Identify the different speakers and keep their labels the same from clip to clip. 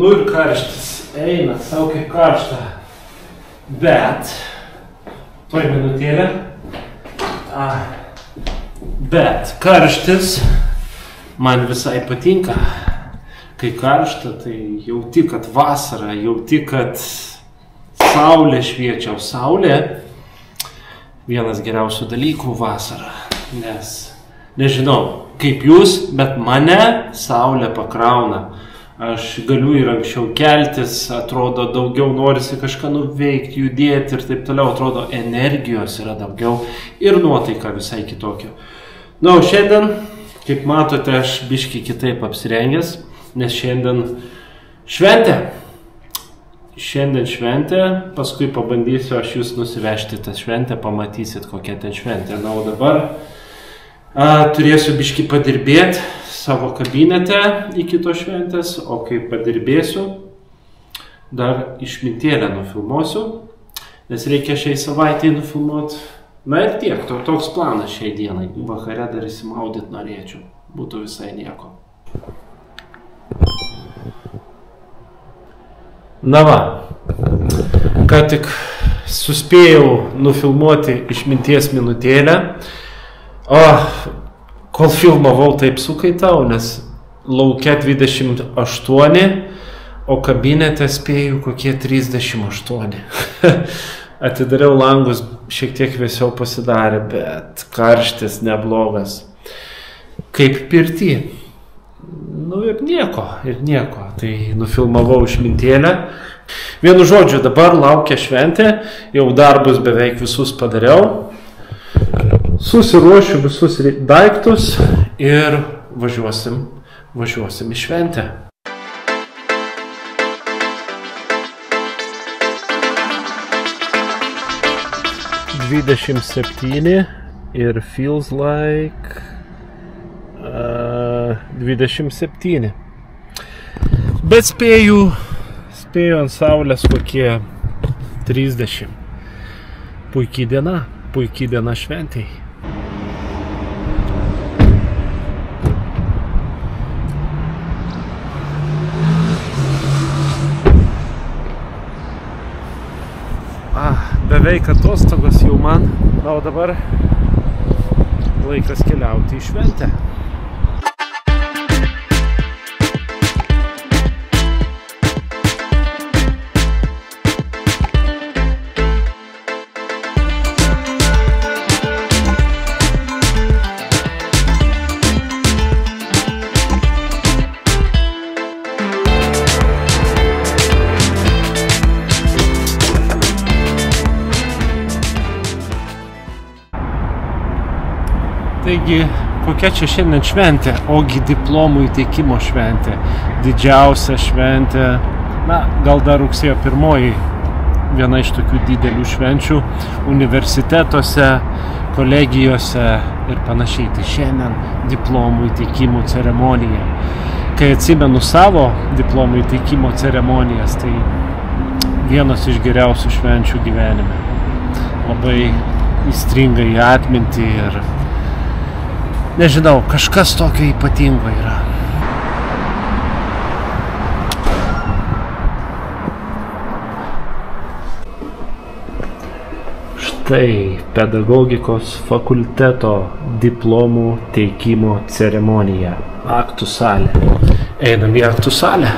Speaker 1: Nu ir karštis eina, savo kaip karšta. Bet, toj minutėlė. Bet karštis man visai patinka. Kai karšta, tai jauti, kad vasara, jauti, kad saulė šviečia. O saulė vienas geriausių dalykų vasara. Nes, nežinau, kaip jūs, bet mane saulė pakrauna. Aš galiu ir anksčiau keltis, atrodo daugiau norisi kažką nuveikti, judėti ir taip toliau, atrodo energijos yra daugiau ir nuotaika visai kitokia. Na, o šiandien, kaip matote, aš biškį kitaip apsirengęs, nes šiandien šventė. Šiandien šventė, paskui pabandysiu aš jūs nusivežti tą šventę, pamatysit kokia ten šventė. Na, o dabar turėsiu biškį padirbėti savo kabinete iki to šventės, o kai padirbėsiu, dar išmintėlę nufilmuosiu, nes reikia šiai savaitėj nufilmuoti. Na ir tiek, toks planas šiai dienai. Vakare dar įsimaudyti norėčiau, būtų visai nieko. Na va, ką tik suspėjau nufilmuoti išminties minutėlę. Kol filmavau, taip sukaitau, nes lauke 28, o kabinete spėjau kokie 38. Atidariau langus, šiek tiek vėsiau pasidarė, bet karštis neblogas. Kaip pirty. Nu ir nieko. Tai nufilmavau išmintėlę. Vienu žodžiu, dabar laukia šventė, jau darbus beveik visus padariau. Susiruošiu visus daiktus ir važiuosim į šventę. $27 ir feels like 27. Bet spėju ant saulės kokie 30. Puikiai diena šventėj. Beveik atostogos jau man, na, o dabar laikas keliauti į šventę. Taigi, kokia čia šiandien šventė? Ogi diplomų įteikimo šventė. Didžiausia šventė. Na, gal dar rugsėjo 1. Viena iš tokių didelių švenčių. Universitetuose, kolegijose ir panašiai. Tai šiandien diplomų įteikimo ceremonija. Kai atsimenu savo diplomų įteikimo ceremonijas, tai vienas iš geriausių švenčių gyvenime. Labai įstringa į atmintį ir nežinau, kažkas tokio ypatingo yra. Štai pedagogikos fakulteto diplomų teikimo ceremonija. Aktų salė. Einam į aktų salę.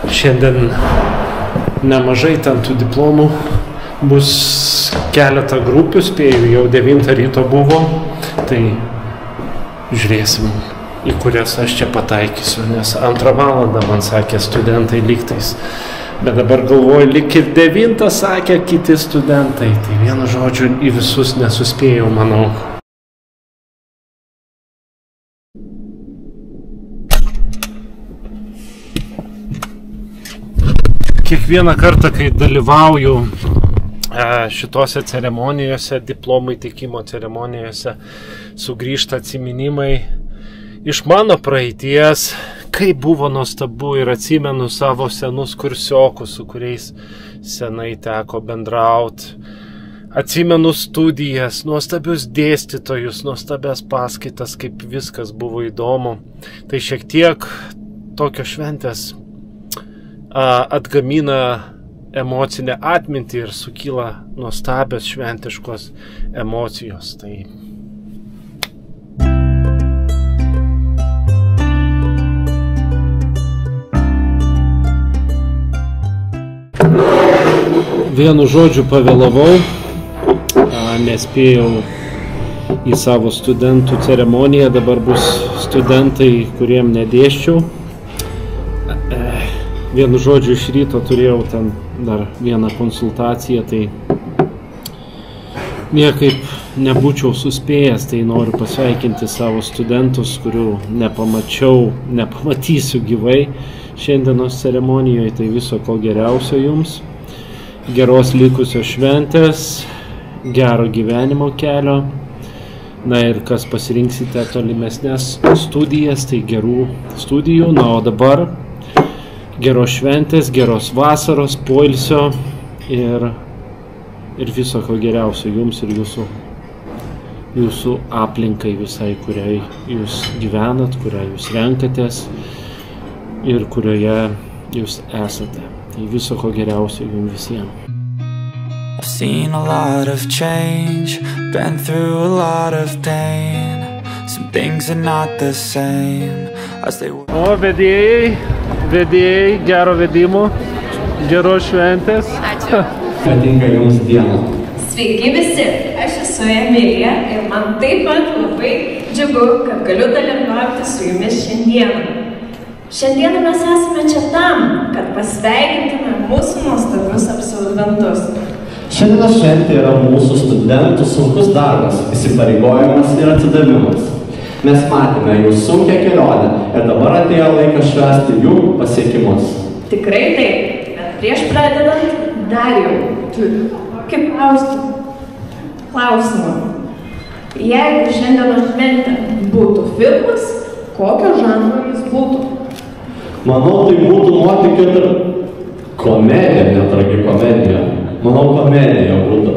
Speaker 1: Šiandien nemažai ten tų diplomų. Bus keletą grupių, spėjau, jau 9 ryto buvo. Tai žiūrėsim, į kurias aš čia pataikysiu, nes 2 valandą man sakė studentai lygtais. Bet dabar galvoju, lyg ir 9 sakė kiti studentai. Tai vienu žodžiu į visus nesuspėjau, manau. Kiekvieną kartą, kai dalyvauju šitose ceremonijose, diplomų įteikimo ceremonijose, sugrįžta atsiminimai iš mano praeities, kaip buvo nuostabu ir atsimenu savo senus kursiokus, su kuriais senai teko bendrauti. Atsimenu studijas, nuostabius dėstytojus, nuostabias paskaitas, kaip viskas buvo įdomu. Tai šiek tiek tokios šventės atgamina emocinę atmintį ir sukyla nuostabios šventiškos emocijos. Tai vienu žodžiu pavėlavau, nespėjau į savo studentų ceremoniją, dabar bus studentai, kuriem nedėsčiau. Vienu žodžiu iš ryto turėjau ten dar vieną konsultaciją, tai niekaip nebūčiau suspėjęs, tai noriu pasveikinti savo studentus, kurių nepamatysiu gyvai šiandienos ceremonijoje, tai viso ko geriausio jums. Geros likusios šventės, gero gyvenimo kelio. Na ir kas pasirinksite tolimesnės studijas, tai gerų studijų. Na, o dabar geros šventės, geros vasaros, poilsio ir viso ko geriausio jums ir jūsų aplinkai visai, kuriai jūs gyvenat, kurią jūs renkatės ir kurioje jūs esate. Tai viso ko geriausio jums visiems.
Speaker 2: I've seen a lot of change, been through a lot of pain. Some things are not the same as they were.
Speaker 1: O, vedėjai, gero vedimo, geros šventės.
Speaker 3: Ačiū.
Speaker 4: Patinka jums diena.
Speaker 3: Sveiki visi, aš esu Emilija ir man taip pat labai džiugu, kad galiu dalyvauti su jumis šiandieną. Šiandieną mes esame čia tam, kad pasveikintume mūsų nuostabius absolventus.
Speaker 4: Šiandienos šventė yra mūsų studentų sunkus darbas, įsipareigojimas ir atsidavimas. Mes matėme jų sunkią kelionę ir dabar atėjo laikas švęsti jų pasiekimus.
Speaker 3: Tikrai taip, bet prieš pradedant dar jau turiu kaip klausimą. Jeigu šiandienos šventė būtų filmas, kokio žanro jis būtų?
Speaker 4: Manau, tai būtų nuotykio ir komedija, ne tragikomedija. Manau, komedija būtų.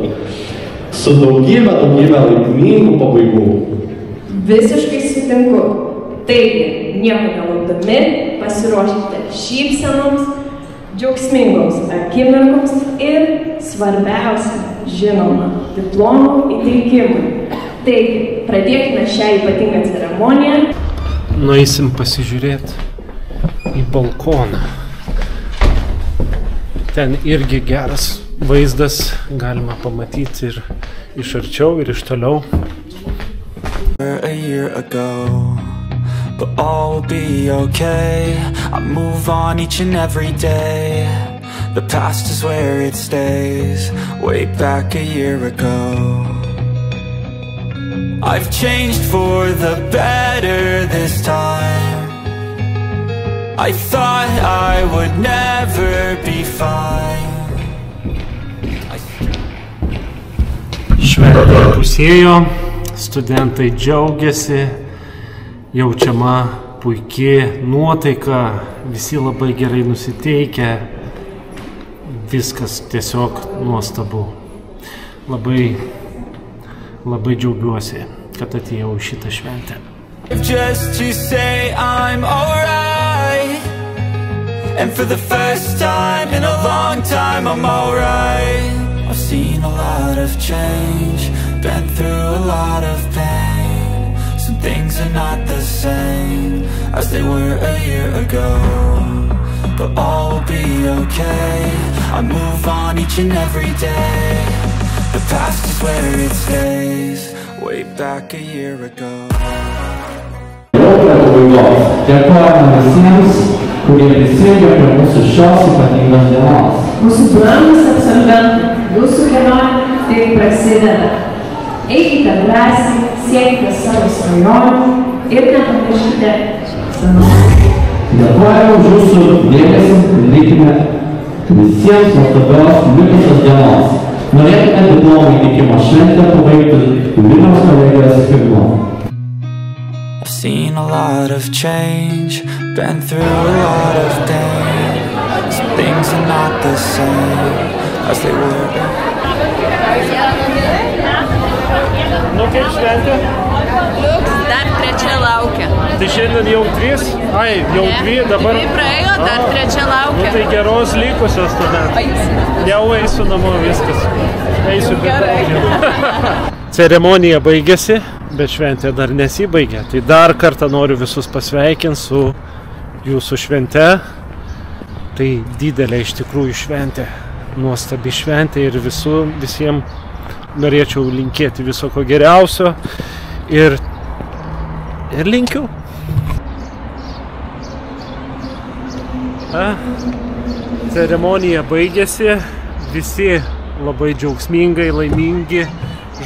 Speaker 4: Su daugybė laimingų pabaigų.
Speaker 3: Visiškai sutinku. Taigi, nieko nelaukdami, pasiruoškite šypsenoms, džiaugsmingoms akimirkoms ir svarbiausia, žinoma, diplomų įteikimui. Taigi, pradėkime šią ypatingą ceremoniją.
Speaker 1: Nueisim pasižiūrėti į balkoną. Ten irgi geras vaizdas, galima pamatyti ir iš arčiau, ir iš toliau.
Speaker 2: A year ago, but all will be okay. I move on each and every day. The past is where it stays. Way back a year ago, I've changed for the better this time. I thought I would never be fine.
Speaker 1: Šventė pusėjo, studentai džiaugiasi, jaučiama puikiai nuotaika, visi labai gerai nusiteikę, viskas tiesiog nuostabu. Labai džiaugiuosi, kad atėjau į šitą šventę.
Speaker 2: Just to say I'm alright, and for the first time in a long time I'm alright. I've seen a lot of change, been through a lot of pain. Some things are not the same as they were a year ago, but all will be okay. I move on each and every day. The past is where it stays. Way back a year ago.
Speaker 4: Dėkojame visiems, kurie prisijungė prie mūsų šios ypatingos dienos.
Speaker 3: Mūsų brangūs absolventai, jūsų kelionė tik prasideda. Eikite drąsiai, siekite savo svajonių ir nepamirškite senų.
Speaker 4: Dėkojame už jūsų dėmesį ir linkime visiems nuostabios likusios dienos. Norėtume diplomų įteikimo šventę pabaigti Vilniaus kolegijos himnu.
Speaker 2: I've seen a lot of change, been through a lot of pain. Some things are not the same as they were.
Speaker 1: Nu, kaip šventė?
Speaker 5: Liuks, dar 3 laukia.
Speaker 1: Tai šiandien jau 3? Ai, jau 2 dabar.
Speaker 5: 2 praėjo, dar 3 laukia.
Speaker 1: Nu, tai geros likusios tada. Jau eisiu namo viskas. Eisiu gerai. Ceremonija baigėsi, bet šventė dar nesibaigė. Tai dar kartą noriu visus pasveikinti su jūsų švente. Tai didelė iš tikrųjų šventė. Nuostabi šventė ir visiems norėčiau linkėti viso ko geriausio. Ir linkiu. Ceremonija baigėsi, visi labai džiaugsmingai, laimingi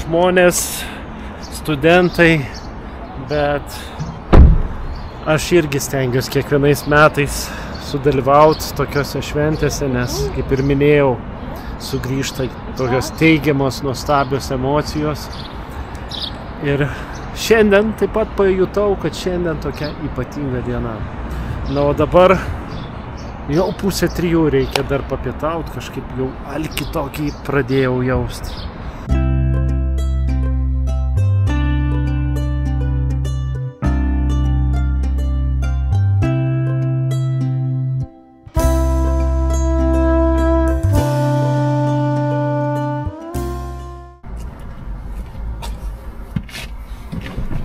Speaker 1: žmonės, studentai, bet aš irgi stengiuosi kiekvienais metais sudalyvauti tokiose šventėse, nes, kaip ir minėjau, sugrįžta tokios teigiamos, nuostabios emocijos. Ir šiandien taip pat pajutau, kad šiandien tokia ypatinga diena. Na, o dabar jau 2:30 reikia dar papietauti, kažkaip jau alkį tokį pradėjau jausti.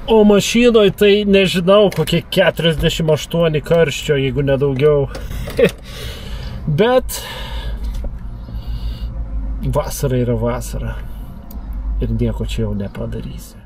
Speaker 1: O mašinoj tai nežinau, kokie 48 karščio, jeigu nedaugiau. Bet vasara yra vasara. Ir nieko čia jau nepadarysi.